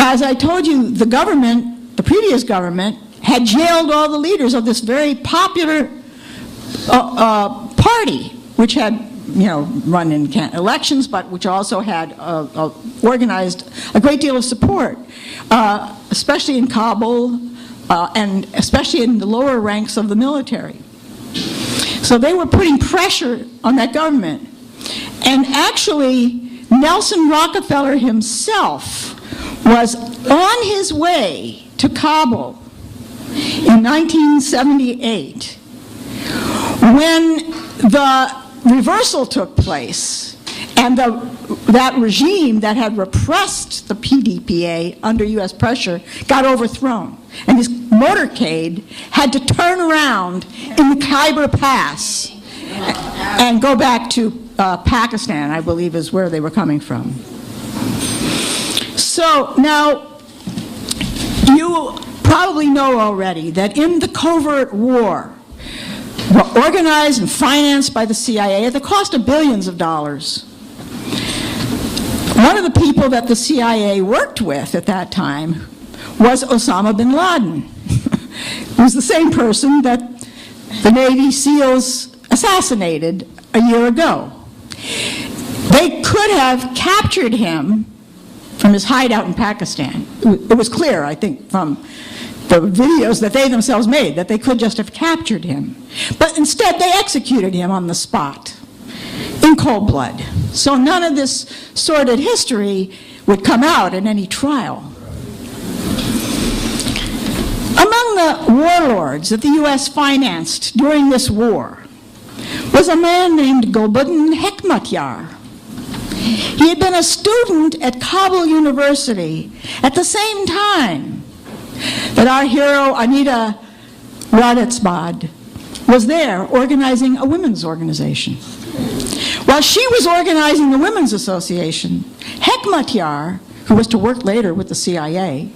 as I told you, the government, the previous government, had jailed all the leaders of this very popular party, which had, run in elections, but which also had organized a great deal of support, especially in Kabul, and especially in the lower ranks of the military. So they were putting pressure on that government. And actually, Nelson Rockefeller himself was on his way to Kabul in 1978 when the reversal took place and that regime that had repressed the PDPA under U.S. pressure got overthrown. And his motorcade had to turn around in the Khyber Pass and go back to Pakistan, I believe is where they were coming from. So now, you probably know already that in the covert war, organized and financed by the CIA at the cost of billions of dollars, one of the people that the CIA worked with at that time was Osama bin Laden, who was the same person that the Navy SEALs assassinated a year ago. They could have captured him from his hideout in Pakistan. It was clear, I think, from the videos that they themselves made, that they could just have captured him. But instead, they executed him on the spot, in cold blood. So none of this sordid history would come out in any trial. Among the warlords that the U.S. financed during this war was a man named Gulbuddin Hekmatyar. He had been a student at Kabul University at the same time that our hero Anita Radetsbad was there organizing a women's organization. While she was organizing the Women's Association, Hekmatyar, who was to work later with the CIA,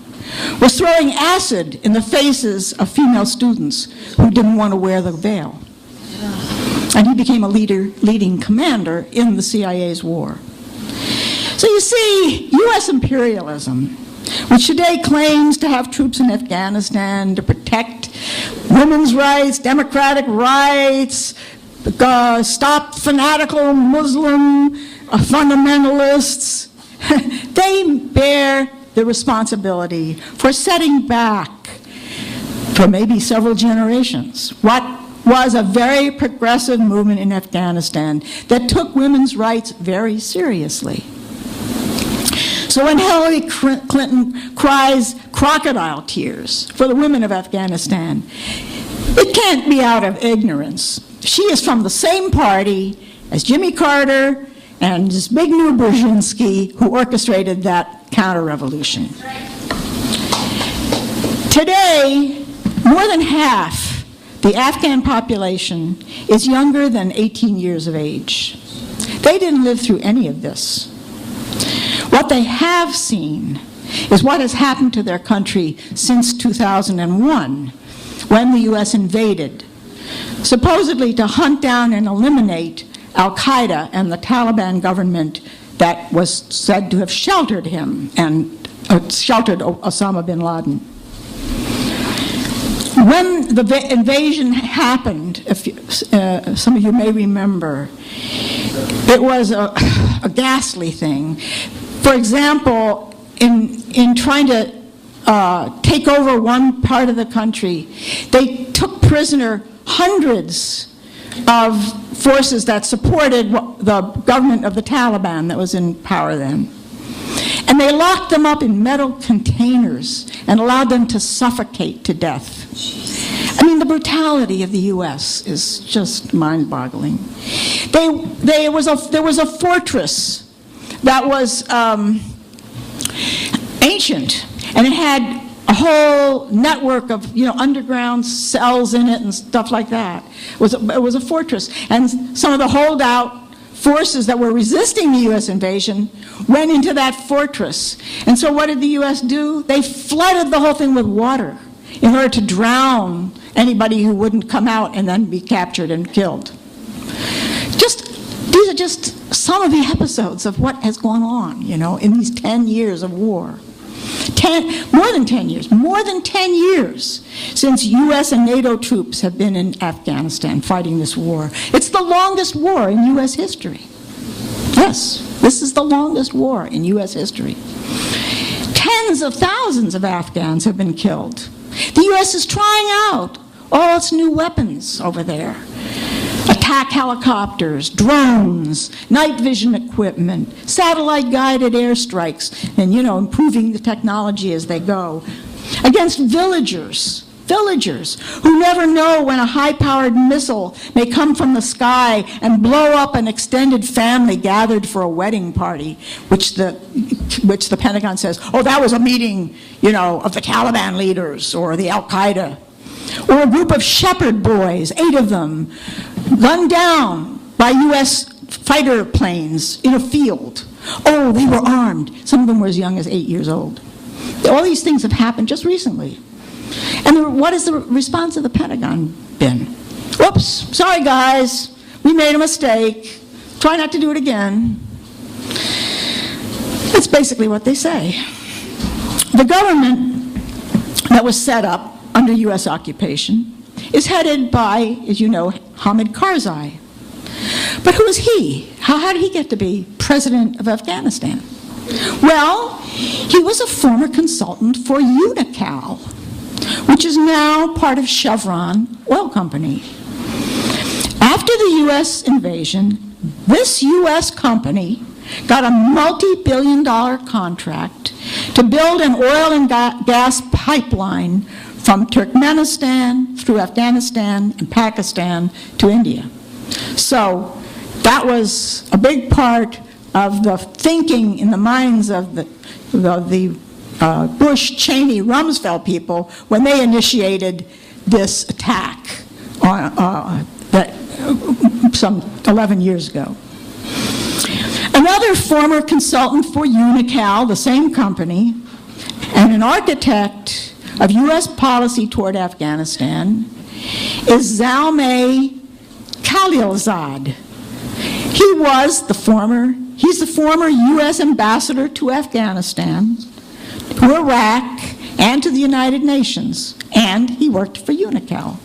was throwing acid in the faces of female students who didn't want to wear the veil. And he became a leading commander in the CIA's war. So you see, U.S. imperialism, which today claims to have troops in Afghanistan to protect women's rights, democratic rights, stop fanatical Muslim fundamentalists, they bear the responsibility for setting back for maybe several generations what was a very progressive movement in Afghanistan that took women's rights very seriously. So when Hillary Clinton cries crocodile tears for the women of Afghanistan, it can't be out of ignorance. She is from the same party as Jimmy Carter and Zbigniew Brzezinski, who orchestrated that counter-revolution. Today, more than half the Afghan population is younger than 18 years of age. They didn't live through any of this. What they have seen is what has happened to their country since 2001, when the U.S. invaded, supposedly to hunt down and eliminate al-Qaeda and the Taliban government that was said to have sheltered him and sheltered Osama bin Laden. When the invasion happened, some of you may remember, it was a ghastly thing. For example, in trying to take over one part of the country, they took prisoner hundreds of forces that supported the government of the Taliban that was in power then. And they locked them up in metal containers and allowed them to suffocate to death. I mean, the brutality of the U.S. is just mind-boggling. There was a fortress that was ancient, and it had a whole network of underground cells in it and stuff like that. It was a fortress, and some of the holdout forces that were resisting the U.S. invasion went into that fortress. And so what did the U.S. do? They flooded the whole thing with water in order to drown anybody who wouldn't come out and then be captured and killed. These are just some of the episodes of what has gone on, in these 10 years of war. More than 10 years since U.S. and NATO troops have been in Afghanistan fighting this war. It's the longest war in U.S. history. Yes, this is the longest war in U.S. history. Tens of thousands of Afghans have been killed. The U.S. is trying out all its new weapons over there. Attack helicopters, drones, night vision equipment, satellite-guided airstrikes, and, improving the technology as they go, against villagers who never know when a high-powered missile may come from the sky and blow up an extended family gathered for a wedding party, which the Pentagon says, oh, that was a meeting, of the Taliban leaders or the Al-Qaeda. Or a group of shepherd boys, 8 of them, gunned down by U.S. fighter planes in a field. Oh, they were armed. Some of them were as young as 8 years old. All these things have happened just recently. And what has the response of the Pentagon been? Whoops, sorry guys, we made a mistake. Try not to do it again. That's basically what they say. The government that was set up under U.S. occupation is headed by, as you know, Hamid Karzai. But who is he? How did he get to be president of Afghanistan? Well, he was a former consultant for Unocal, which is now part of Chevron Oil Company. After the U.S. invasion, this U.S. company got a multi-billion-dollar contract to build an oil and gas pipeline from Turkmenistan through Afghanistan and Pakistan to India. So that was a big part of the thinking in the minds of the Bush, Cheney, Rumsfeld people when they initiated this attack some 11 years ago. Another former consultant for Unocal, the same company, and an architect of U.S. policy toward Afghanistan is Zalmay Khalilzad. He's the former U.S. ambassador to Afghanistan, to Iraq, and to the United Nations, and he worked for Unocal.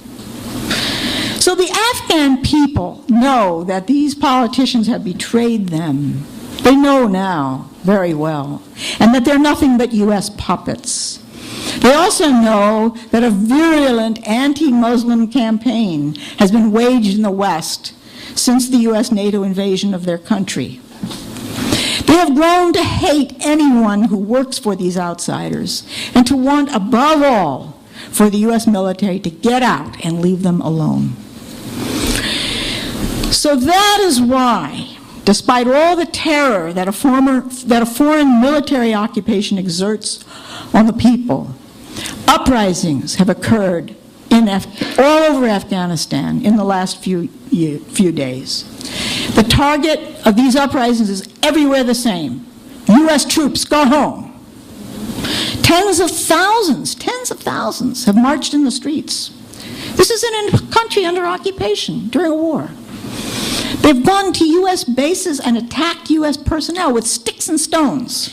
So the Afghan people know that these politicians have betrayed them. They know now very well, and that they're nothing but U.S. puppets. They also know that a virulent anti-Muslim campaign has been waged in the West since the U.S. NATO invasion of their country. They have grown to hate anyone who works for these outsiders and to want, above all, for the U.S. military to get out and leave them alone. So that is why, despite all the terror that a foreign military occupation exerts on the people, uprisings have occurred all over Afghanistan in the last few days. The target of these uprisings is everywhere the same. U.S. troops, go home. Tens of thousands have marched in the streets. This is in a country under occupation during a war. They've gone to U.S. bases and attacked U.S. personnel with sticks and stones.